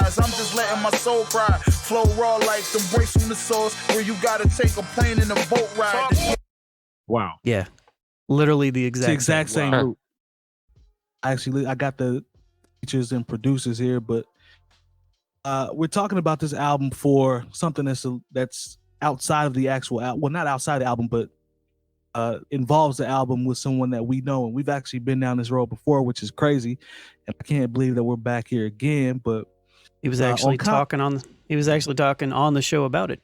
rise. I'm just letting my soul cry. Flow raw like them breaks from the source, where you gotta take a plane and a boat ride. Wow. Yeah. Literally the It's the exact same Wow. loop. Actually, I got the features and producers here, but we're talking about this album for something that's outside of the actual album. Well, not outside the album, but involves the album with someone that we know, and we've actually been down this road before, which is crazy. And I can't believe that we're back here again. But he was actually talking on the show about it.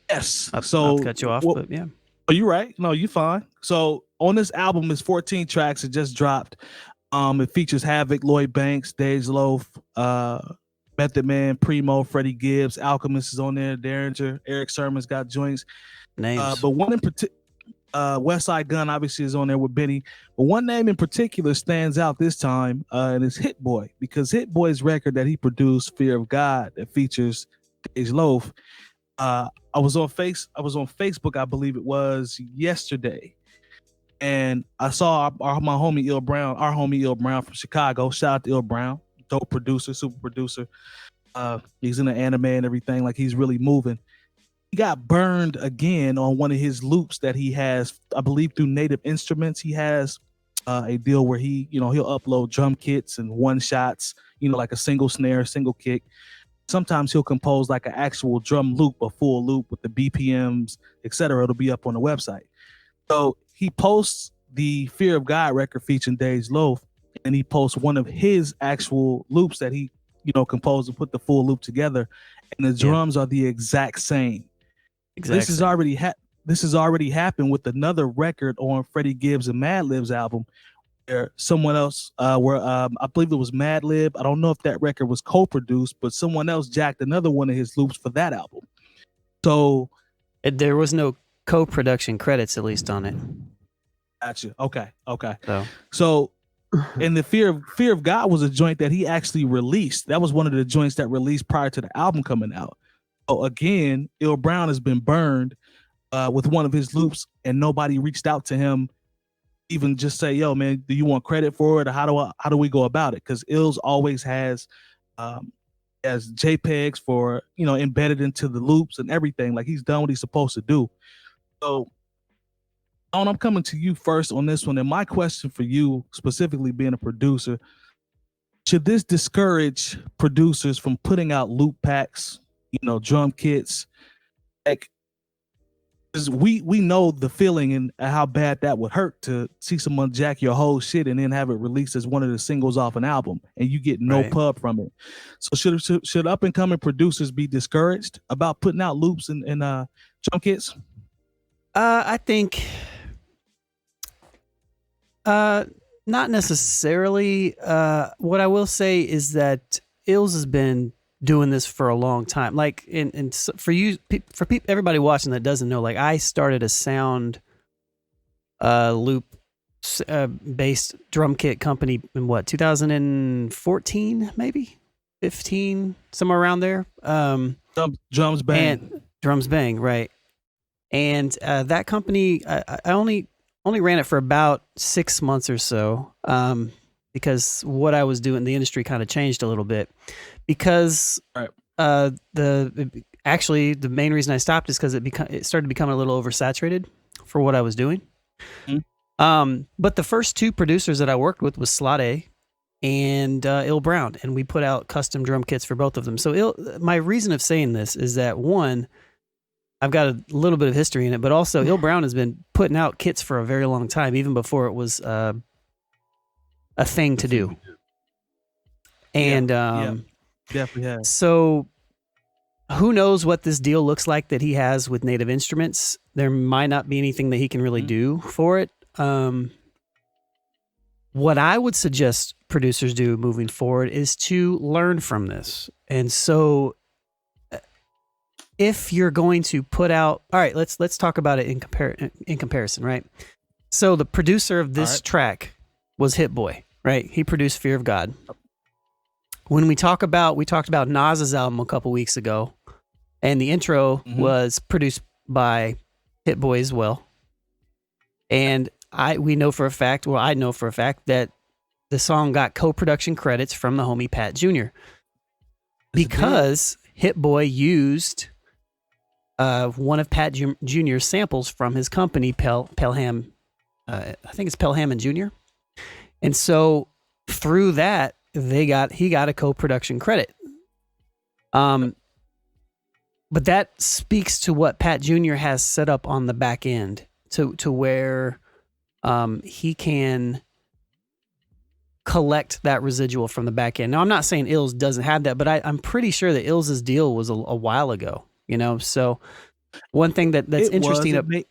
Yes. Not So to cut you off, but yeah. Oh, you're right. No, you're fine. So on this album is 14 tracks. It just dropped. It features Havoc, Lloyd Banks, 𝗏𝗏, Method Man, Primo, Freddie Gibbs, Alchemist is on there, Derringer, Eric Sermon's got joints. Names. But one in particular, Westside Gunn obviously is on there with Benny. But one name in particular stands out this time, and it's Hit Boy, because Hit Boy's record that he produced, Fear of God, that features 𝐀𝐁𝐎𝐿. I was on Facebook, I believe it was yesterday, and I saw my homie 𝐿 Brown from Chicago. Shout out to 𝐿 Brown, dope producer, super producer. He's in the anime and everything. Like, he's really moving. He got burned again on one of his loops that he has, I believe, through Native Instruments. He has a deal where he'll upload drum kits and one shots, like a single snare, single kick. Sometimes he'll compose like an actual drum loop, a full loop with the BPMs, etc. It'll be up on the website. So he posts the Fear of God record featuring 𝐀𝐁𝐿, and he posts one of his actual loops that he, composed and put the full loop together, and the drums are the exact same. This has already happened with another record on Freddie Gibbs and Madlib's album, where someone else, I believe it was Madlib. I don't know if that record was co-produced, but someone else jacked another one of his loops for that album. So there was no co-production credits, at least, on it. Gotcha. Okay. So and the Fear of God was a joint that he actually released. That was one of the joints that released prior to the album coming out. So again, 𝐿 Brown has been burned with one of his loops, and nobody reached out to him, even just say, yo, man, do you want credit for it, or how do we go about it? Because 𝐿's always has JPEGs for, embedded into the loops and everything. Like, he's done what he's supposed to do. So I'm coming to you first on this one, and my question for you, specifically being a producer, should this discourage producers from putting out loop packs, drum kits? Like, because we know the feeling and how bad that would hurt to see someone jack your whole shit and then have it released as one of the singles off an album, and you get no pub from it. So should up and coming producers be discouraged about putting out loops and drum kits? I think not necessarily. What I will say is that 𝐿's has been doing this for a long time. Like, and for everybody watching that doesn't know, like, I started a sound loop based drum kit company in 2014, maybe 15, somewhere around there. Drums Bang. Drums Bang, right? And that company, I only ran it for about 6 months or so, because what I was doing, the industry kind of changed a little bit. Because the main reason I stopped is because it started becoming a little oversaturated for what I was doing. Mm-hmm. But the first two producers that I worked with was 𝗏𝗏 and 𝐿 Brown, and we put out custom drum kits for both of them. So my reason of saying this is that, one, I've got a little bit of history in it, but also 𝐿 Brown has been putting out kits for a very long time, even before it was a thing to do. And definitely has. So who knows what this deal looks like that he has with Native Instruments? There might not be anything that he can really do for it. What I would suggest producers do moving forward is to learn from this. And so if you're going to put out, all right, let's talk about it in comparison, right? So the producer of this track was Hit Boy, right? He produced Fear of God. When we talked about Nas's album a couple weeks ago, and the intro was produced by Hit Boy as well. And I know for a fact that the song got co-production credits from the homie Pat Jr. because Hit Boy used one of Pat Jr.'s samples from his company, 𝗀𝗱𝗄 I think it's 𝗀𝗱𝗄 and Jr. And so through that, he got a co-production credit. But that speaks to what Pat Jr. has set up on the back end to where he can collect that residual from the back end. Now, I'm not saying 𝐀𝐿's doesn't have that, but I'm pretty sure that 𝐀𝐿's deal was a while ago, you know? So one thing that's interesting,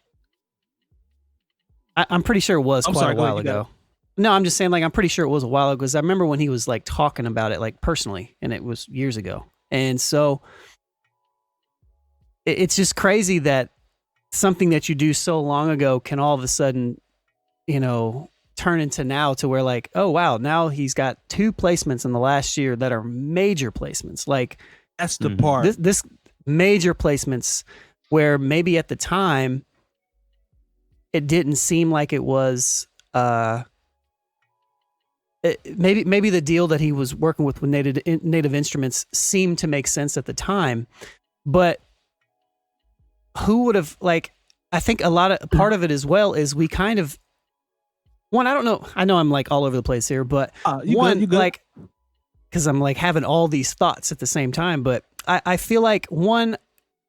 I'm pretty sure it was quite a while ago. No, I'm just saying, like, I'm pretty sure it was a while ago because I remember when he was like talking about it, like personally, and it was years ago. And so it's just crazy that something that you do so long ago can all of a sudden, you know, turn into now to where like, oh wow, now he's got 2 placements in the last year that are major placements. Like that's the part. This major placements where maybe at the time it didn't seem like it was maybe the deal that he was working with Native Instruments seemed to make sense at the time, but who would have, like, I think part of it as well is we kind of, one, I don't know. I know I'm like all over the place here, but you good. Like, because I'm like having all these thoughts at the same time. But I feel like, one,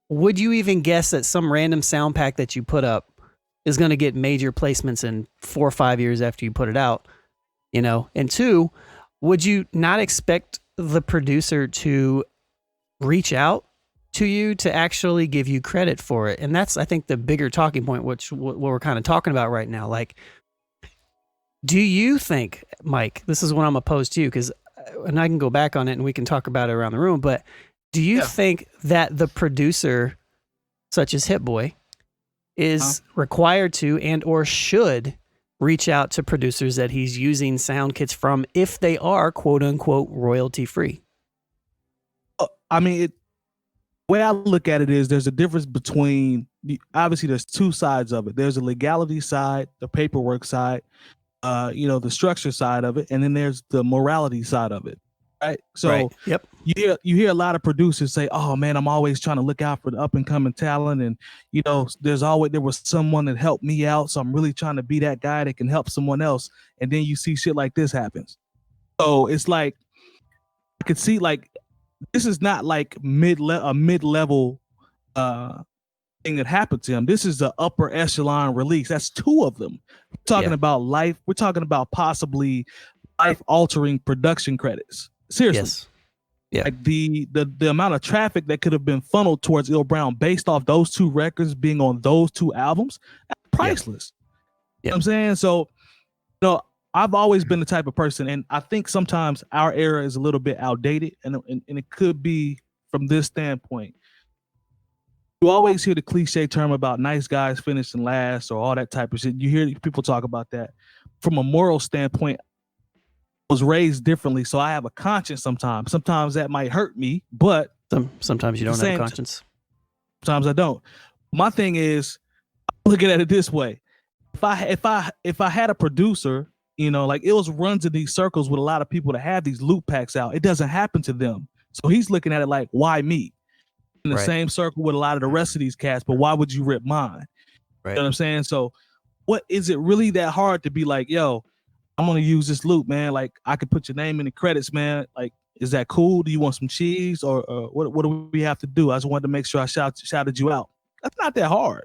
would you even guess that some random sound pack that you put up is going to get major placements in 4 or 5 years after you put it out? You know, and 2, would you not expect the producer to reach out to you to actually give you credit for it? And that's, I think, the bigger talking point, what we're kind of talking about right now. Like, do you think, Mike, this is what I'm opposed to you, and I can go back on it and we can talk about it around the room, but do you think that the producer, such as Hit Boy, is required to and or should reach out to producers that he's using sound kits from if they are quote unquote royalty free? I mean, the way I look at it is there's a difference between, obviously there's 2 sides of it. There's a legality side, the paperwork side, you know, the structure side of it, and then there's the morality side of it, right? So right. Yep. You hear a lot of producers say, oh man, I'm always trying to look out for the up and coming talent, and you know, there was someone that helped me out, so I'm really trying to be that guy that can help someone else. And then you see shit like this happens. So it's like, I could see, like, this is not like a mid-level thing that happened to him. This is the upper echelon release. That's 2 of them. We're talking about life. We're talking about possibly life-altering production credits. Seriously. Yes. Yeah. Like the amount of traffic that could have been funneled towards 𝐿 Brown based off those 2 records being on those 2 albums, that's priceless. Yeah. You know what I'm saying? So, you know, I've always been the type of person, and I think sometimes our era is a little bit outdated, and it could be from this standpoint. You always hear the cliche term about nice guys finishing last or all that type of shit. You hear people talk about that. From a moral standpoint, I was raised differently, so I have a conscience sometimes. Sometimes that might hurt me, but sometimes you don't have a conscience. Sometimes I don't. My thing is, I'm looking at it this way. If I had a producer, you know, like 𝐿's runs in these circles with a lot of people that have these loop packs out, it doesn't happen to them. So he's looking at it like, why me? In the same circle with a lot of the rest of these cats, but why would you rip mine? Right. You know what I'm saying? So what is it really that hard to be like, yo, I'm gonna use this loop, man? Like, I could put your name in the credits, man. Like, is that cool? Do you want some cheese, or what do we have to do? I just wanted to make sure I shouted you out. That's not that hard.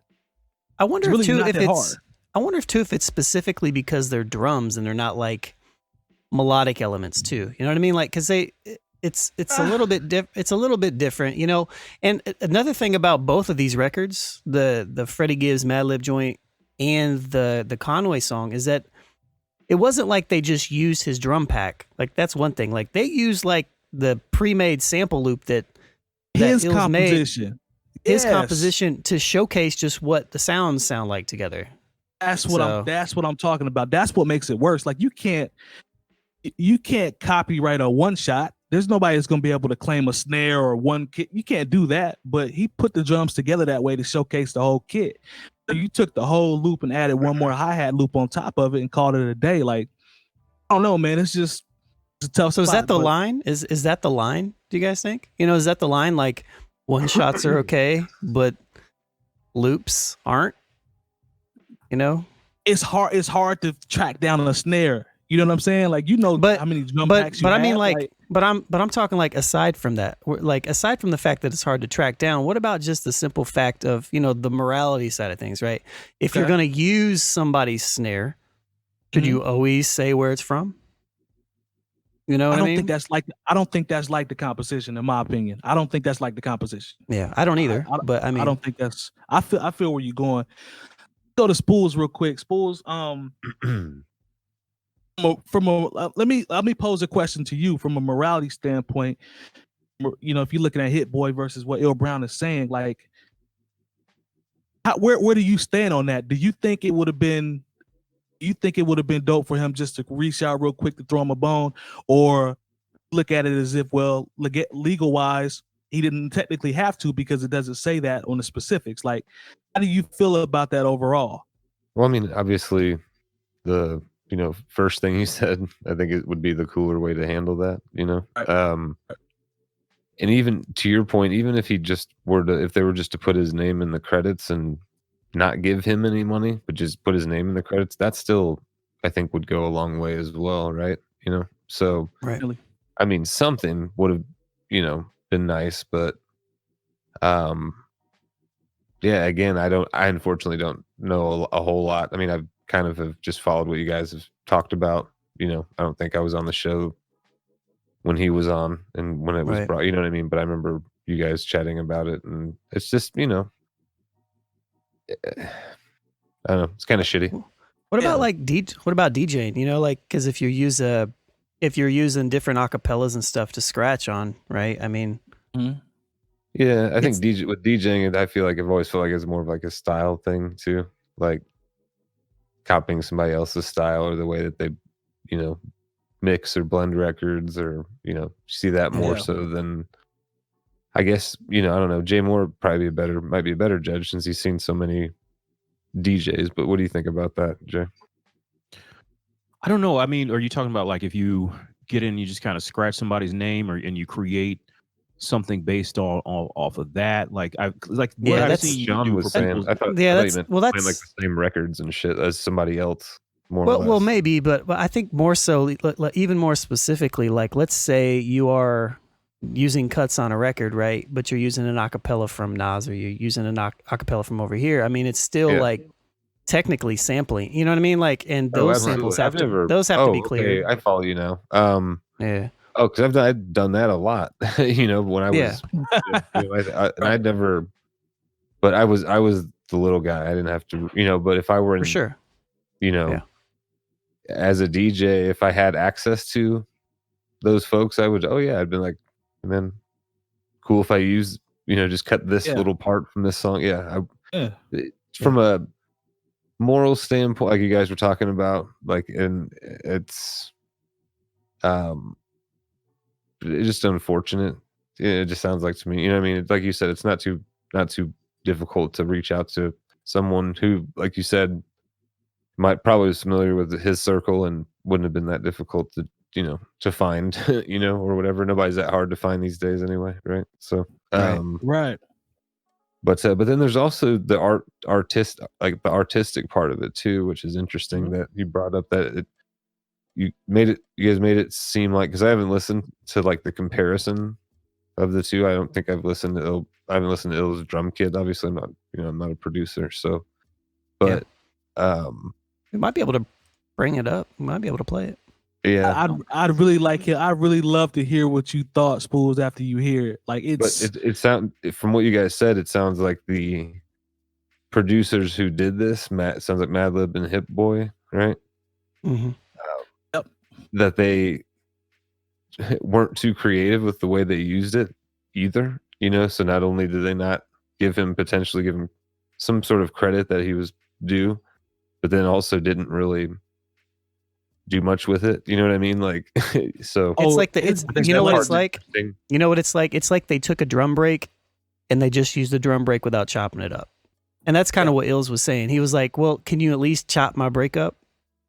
I wonder if it's specifically because they're drums and they're not like melodic elements too. You know what I mean? Like, because it's a little bit different, you know. And another thing about both of these records, the Freddie Gibbs Madlib joint and the Conway song, is that it wasn't like they just used his drum pack. Like, that's one thing. Like, they used like the pre-made sample loop that his composition, his composition to showcase just what the sounds sound like together. That's what I'm talking about. That's what makes it worse. Like, you can't copyright a one shot. There's nobody that's gonna be able to claim a snare or one kit. You can't do that. But he put the drums together that way to showcase the whole kit. So you took the whole loop and added one more hi-hat loop on top of it and called it a day. Like, I don't know, man. It's a tough. So spot, is that the line? Is that the line? Do you guys think? You know, is that the line? Like, one shots are okay, but loops aren't. You know, it's hard to track down a snare. You know what I'm saying? Like, you know, but how many drum but packs you but I have? mean, like, but I'm talking like aside from that, like aside from the fact that it's hard to track down, what about just the simple fact of, you know, the morality side of things, right? If you're going to use somebody's snare, should you always say where it's from? You know what I mean? I don't think that's like the composition, in my opinion. I don't think that's like the composition. Yeah, I don't either. But I mean, I don't think that's. I feel where you're going. Go to Spoolz real quick. Spoolz, let me pose a question to you from a morality standpoint. You know, if you're looking at Hit Boy versus what Ill Brown is saying, like, where do you stand on that? Do you think it would have been dope for him just to reach out real quick to throw him a bone, or look at it as if, well, legal wise, he didn't technically have to because it doesn't say that on the specifics? Like, how do you feel about that overall? Well, I mean, obviously, the first thing you said, I think it would be the cooler way to handle that. You know, and even to your point, even if he just if they were just to put his name in the credits and not give him any money, but just put his name in the credits, that still, I think, would go a long way as well, right? You know, so right. I mean, something would have, been nice, but yeah, again, I unfortunately don't know a whole lot. I mean, I've kind of have just followed what you guys have talked about. You know, I don't think I was on the show when he was on and when it was brought, you know what I mean? But I remember you guys chatting about it, and it's just, I don't know, it's kind of shitty. What about what about DJing? You know, like, because if you're using different acapellas and stuff to scratch on, right? I mean, yeah, I think with DJing, I feel like I've always felt like it's more of like a style thing too, like copying somebody else's style or the way that they, mix or blend records, or see that more so than, I guess, I don't know. Jay Moore might be a better judge since he's seen so many DJs. But what do you think about that, Jay? I don't know. I mean, are you talking about like if you get in, you just kind of scratch somebody's name, and you create something based off of that? Like what I've seen John was saying. I thought you meant playing like the same records and shit as somebody else. More or less. Well, maybe, but I think more so, even more specifically, like, let's say you are using cuts on a record, right? But you're using an acapella from Nas, or you're using an acapella from over here. I mean, it's still like technically sampling. You know what I mean? Like, and those samples have to be clear. Okay, I follow you now. Yeah. Oh, because I've done that a lot. When I was, and I'd never. But I was the little guy. I didn't have to, But if I were for sure, as a DJ, if I had access to those folks, I would. Oh yeah, I'd been like, man, cool if I use, just cut this little part from this song. From a moral standpoint, like you guys were talking about, like, and it's just unfortunate. It just sounds like to me, what I mean? It's like you said, it's not too difficult to reach out to someone who, like you said, probably was familiar with his circle and wouldn't have been that difficult to to find, or whatever. Nobody's that hard to find these days anyway, right? So right. But then there's also the artistic part of it too, which is interesting that you brought up, that you guys made it seem like, because I haven't listened to like the comparison of the two. I don't think I haven't listened to Ill's drum kit. Obviously I'm not, I'm not a producer, so, but we might be able to bring it up. We might be able to play it. Yeah, I'd really like it. I'd really love to hear what you thought, Spoolz, after you hear it. Like, it sound, from what you guys said, it sounds like the producers who did this, sounds like Madlib and Hit Boy, right? Mm-hmm. That they weren't too creative with the way they used it either. So not only did they not potentially give him some sort of credit that he was due, but then also didn't really do much with it. You know what I mean? Like, so it's like you know what it's like? You know what it's like? It's like they took a drum break and they just used the drum break without chopping it up. And that's kind of what Ills was saying. He was like, well, can you at least chop my break up?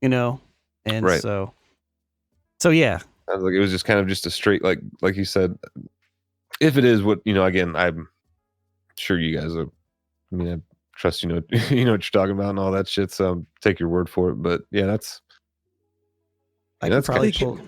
And so yeah. Like, it was just kind of just a straight, like you said, if it is what, again, I'm sure you guys are, I mean, I trust you know what you're talking about and all that shit, so take your word for it. But yeah, that's probably kind of,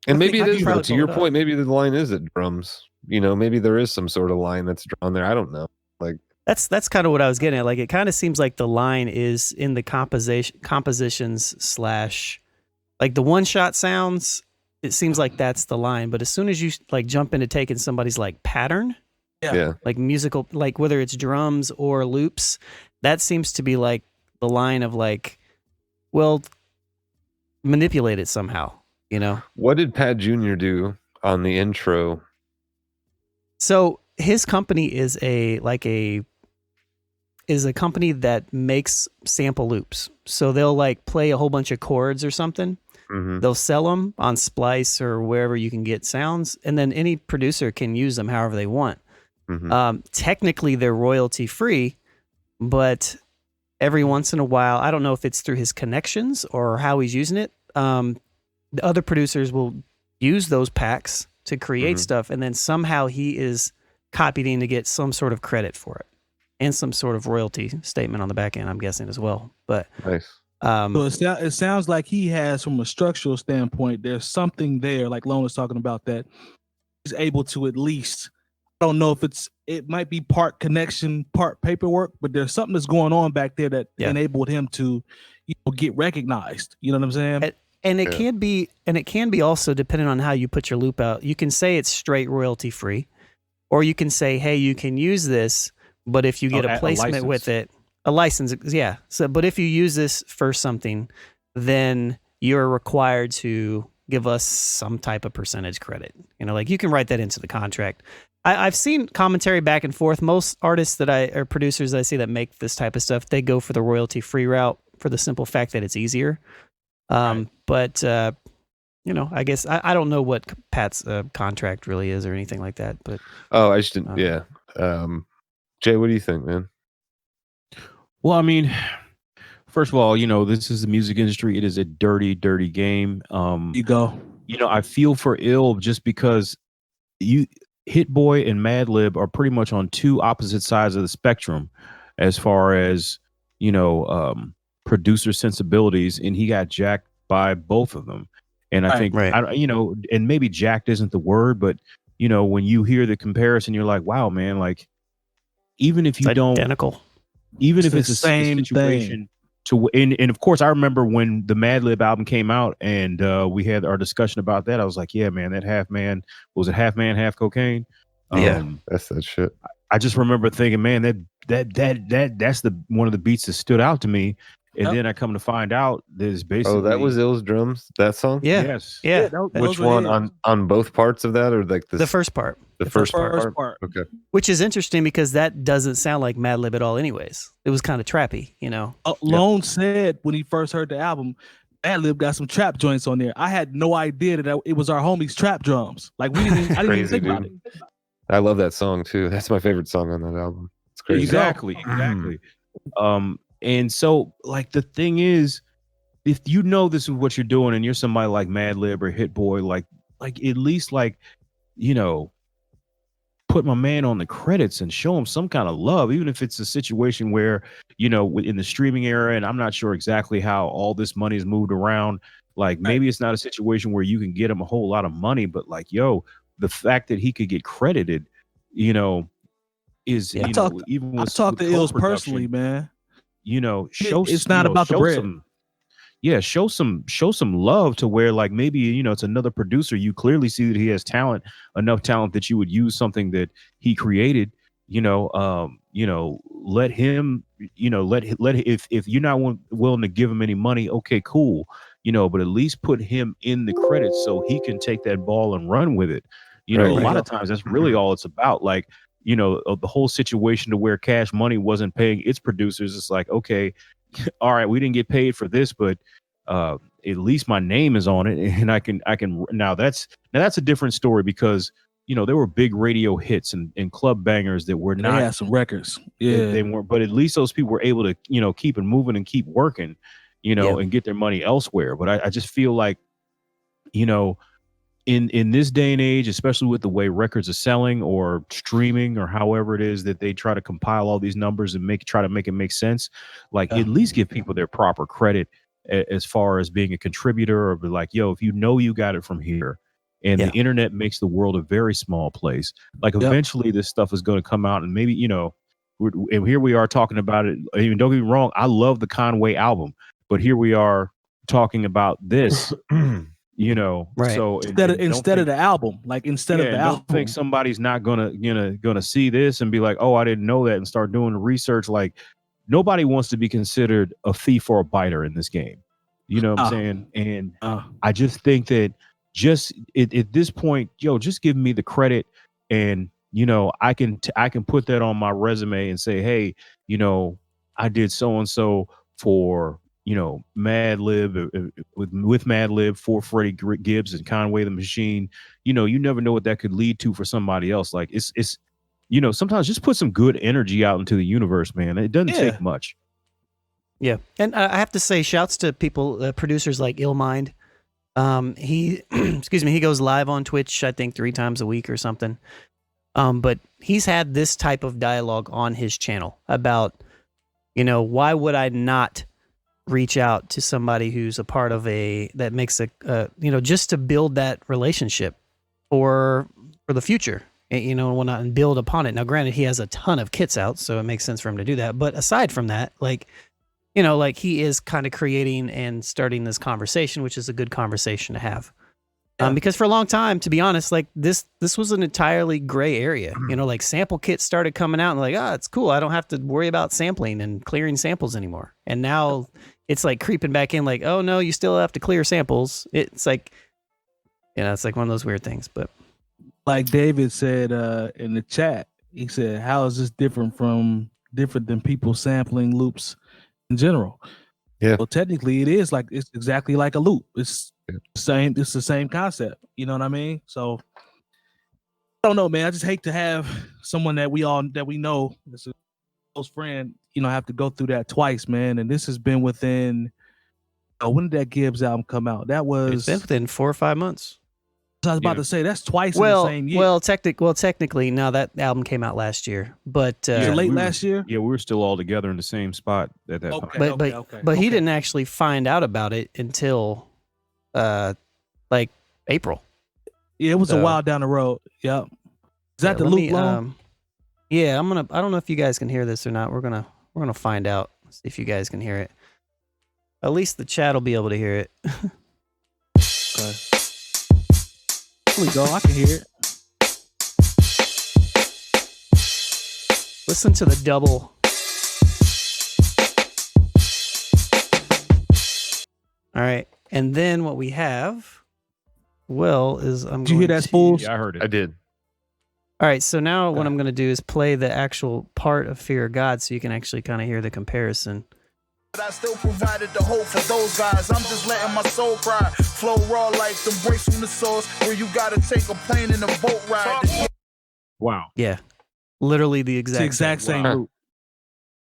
and maybe it is, to your point, maybe the line is at drums. Maybe there is some sort of line that's drawn there. I don't know. Like that's kind of what I was getting at. Like, it kind of seems like the line is in the compositions / like the one shot sounds. It seems like that's the line, but as soon as you like jump into taking somebody's like pattern, like musical, like whether it's drums or loops, that seems to be like the line of like, well, manipulate it somehow. What did Pat Jr. do on the intro? So his company is a company that makes sample loops. So they'll like play a whole bunch of chords or something. Mm-hmm. They'll sell them on Splice or wherever you can get sounds, and then any producer can use them however they want. Mm-hmm. Technically, they're royalty free, but every once in a while, I don't know if it's through his connections or how he's using it. The other producers will use those packs to create stuff, and then somehow he is copied in to get some sort of credit for it and some sort of royalty statement on the back end, I'm guessing as well. But nice. So it sounds like he has, from a structural standpoint, there's something there, like Lone was talking about, that he's able to at least, I don't know if it might be part connection, part paperwork, but there's something that's going on back there that enabled him to get recognized. You know what I'm saying? And it can be also depending on how you put your loop out. You can say it's straight royalty free, or you can say, hey, you can use this, but if you get a placement with it, a license, yeah. So, but if you use this for something, then you're required to give us some type of percentage credit. Like you can write that into the contract. I've seen commentary back and forth. Most artists or producers that I see that make this type of stuff, they go for the royalty free route for the simple fact that it's easier. But I guess I don't know what Pat's contract really is or anything like that. But I just didn't. Jay, what do you think, man? Well, I mean, first of all, this is the music industry. It is a dirty, dirty game. You go. I feel for 𝗀𝗋 just because Hit Boy and Madlib are pretty much on two opposite sides of the spectrum as far as producer sensibilities, and he got jacked by both of them. And I think and maybe jacked isn't the word, but when you hear the comparison, you're like, wow, man, like even if you don't, identical, even if it's the same situation and of course I remember when the Madlib album came out and we had our discussion about that. I was like, yeah, man, that half man, was it half man, half cocaine? That's that shit. I just remember thinking, man, that's the one of the beats that stood out to me. And then I come to find out there's basically that was 𝗀𝗋's drums, that song? Yeah. Yes. Yeah. Which one, on both parts of that, or like the first part? The first part. Okay. Which is interesting because that doesn't sound like Madlib at all anyways. It was kind of trappy, Lone said when he first heard the album, Madlib got some trap joints on there. I had no idea that it was our homie's trap drums. Like I didn't even think about it. I love that song too. That's my favorite song on that album. It's crazy. Exactly. And so, like, the thing is, if this is what you're doing and you're somebody like Madlib or Hit Boy, like at least put my man on the credits and show him some kind of love, even if it's a situation where, in the streaming era, and I'm not sure exactly how all this money is moved around. Like, maybe it's not a situation where you can get him a whole lot of money, but like, the fact that he could get credited, is, I've talked to 𝗀𝗋 personally, man. Show it's not about the bread. Show some love to where, like, maybe it's another producer. You clearly see that he has enough talent that you would use something that he created. Let him. If you're not willing to give him any money, okay, cool. But at least put him in the credits so he can take that ball and run with it. A lot of times that's really all it's about. Like, the whole situation to where Cash Money wasn't paying its producers. It's like, okay, all right, we didn't get paid for this, but at least my name is on it, and I can now that's a different story because there were big radio hits and club bangers that were not. They had some records. They weren't, but at least those people were able to keep it moving and keep working, and get their money elsewhere. But I just feel like in this day and age, especially with the way records are selling or streaming or however it is that they try to compile all these numbers and try to make it make sense, like at least give people their proper credit as far as being a contributor, or be like, yo, if you know you got it from here, and the internet makes the world a very small place, like eventually this stuff is going to come out, and maybe, you know, and here we are talking about it. I mean, don't get me wrong, I love the Conway album, but here we are talking about this. You know, right. So instead of the album, like instead of the album, don't think somebody's not gonna see this and be like, oh, I didn't know that, and start doing the research. Like, nobody wants to be considered a thief or a biter in this game. You know what I'm saying? And I just think that at this point, yo, just give me the credit, and you know, I can put that on my resume and say, hey, you know, I did so and so for, you know, Madlib, with Madlib, for Freddie Gibbs and Conway the Machine. You know, you never know what that could lead to for somebody else. Like, it's you know, sometimes just put some good energy out into the universe, man. It doesn't take much. Yeah, and I have to say, shouts to people, producers like Illmind. He, excuse me, he goes live on Twitch, I think 3 times a week or something. But he's had this type of dialogue on his channel about, you know, why would I not reach out to somebody who's a part of that makes you know, just to build that relationship for the future, you know, and whatnot, and build upon it. Now, granted, he has a ton of kits out, so it makes sense for him to do that. But aside from that, like, you know, like, he is kind of creating and starting this conversation, which is a good conversation to have. Because for a long time, to be honest, like, this was an entirely gray area. You know, like, sample kits started coming out and like, it's cool, I don't have to worry about sampling and clearing samples anymore. And now it's like creeping back in, like, oh no, you still have to clear samples. It's like, you know, it's like one of those weird things. But like David said in the chat, he said, how is this different than people sampling loops in general? Yeah. Well, technically it is, like, it's exactly like a loop. It's the same concept. You know what I mean? So I don't know, man. I just hate to have someone that we know, that's a close friend, you know, have to go through that twice, man. And this has been within, when did that Gibbs album come out? That was, it's been within 4 or 5 months. I was about to say, that's twice in the same year. Well, technically, now that album came out last year, but late last year. Yeah, we were still all together in the same spot at that time. But he didn't actually find out about it until like April. Yeah, it was a while down the road. Yep. Is that the loop long? Yeah, I don't know if you guys can hear this or not. We're gonna find out. See if you guys can hear it. At least the chat will be able to hear it. Okay. Here we go. I can hear it. Listen to the double. All right, and then what we have, is Did you hear that, Spoolz? Yeah, I heard it. I did. All right, so now what I'm going to do is play the actual part of Fear of God, so you can actually kind of hear the comparison. But I still provided the hope for those guys. I'm just letting my soul cry. Flow raw like them breaks from the source, where you gotta take a plane and a boat ride. Wow. Yeah, literally the exact same loop.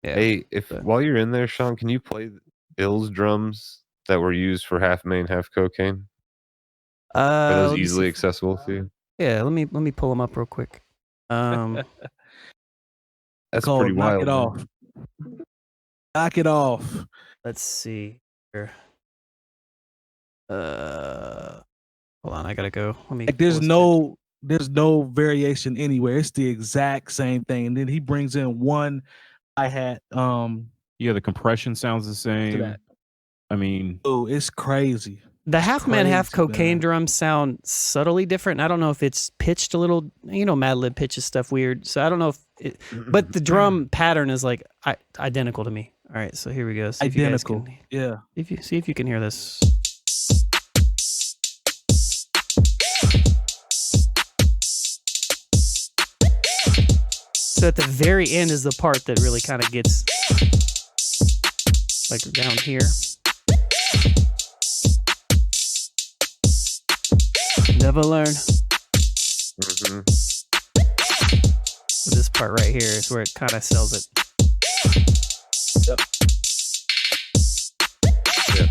Yeah. Hey, while you're in there, Sean, can you play Ill's drums that were used for Half Main, Half Cocaine? Are those easily accessible to you? Yeah, let me pull them up real quick. That's Cole, pretty wild. Knock it off. Knock it off. Let's see here. Hold on, I gotta go. Let me. Like, there's no variation anywhere. It's the exact same thing. And then he brings in one hi-hat. Yeah, the compression sounds the same. That. I mean, it's crazy. The Half Man, Half Cocaine drums sound subtly different. I don't know if it's pitched a little. You know, Madlib pitches stuff weird, so I don't know if. But the drum pattern is like identical to me. All right, so here we go. See identical. Yeah. See if you can hear this. So at the very end is the part that really kind of gets like down here. Never learn. Mm-hmm. This part right here is where it kind of sells it. Yep. Yeah.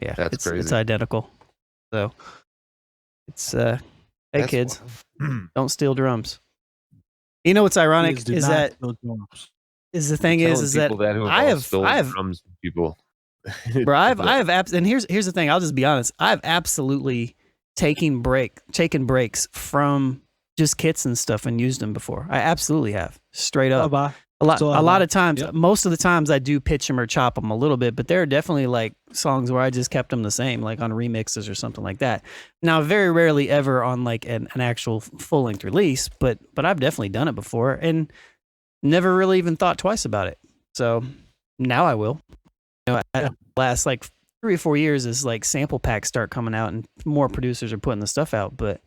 Yeah, That's crazy. It's identical. So It's hey That's kids, wild. don't steal drums. You know what's ironic Kids do is not that steal drums. is the thing is that Telling people who I all have stolen drums from people. bro, I have and here's the thing. I'll just be honest. I've absolutely taken breaks from just kits and stuff and used them before. I absolutely have, straight up. Bye-bye. A lot of times, Yep. most of the times I do pitch them or chop them a little bit, but there are definitely like songs where I just kept them the same, like on remixes or something like that. Now, very rarely ever on like an actual full length release, but I've definitely done it before and never really even thought twice about it. So now I will. You know, last like 3 or 4 years as like sample packs start coming out and more producers are putting the stuff out, but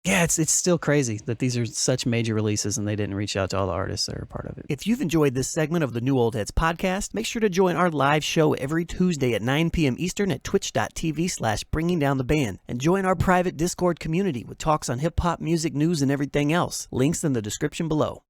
yeah, it's still crazy that these are such major releases and they didn't reach out to all the artists that are a part of it. If you've enjoyed this segment of the New Old Heads podcast, make sure to join our live show every Tuesday at 9 p.m. Eastern at twitch.tv/bringingdowntheband and join our private Discord community with talks on hip hop, music, news, and everything else. Links in the description below.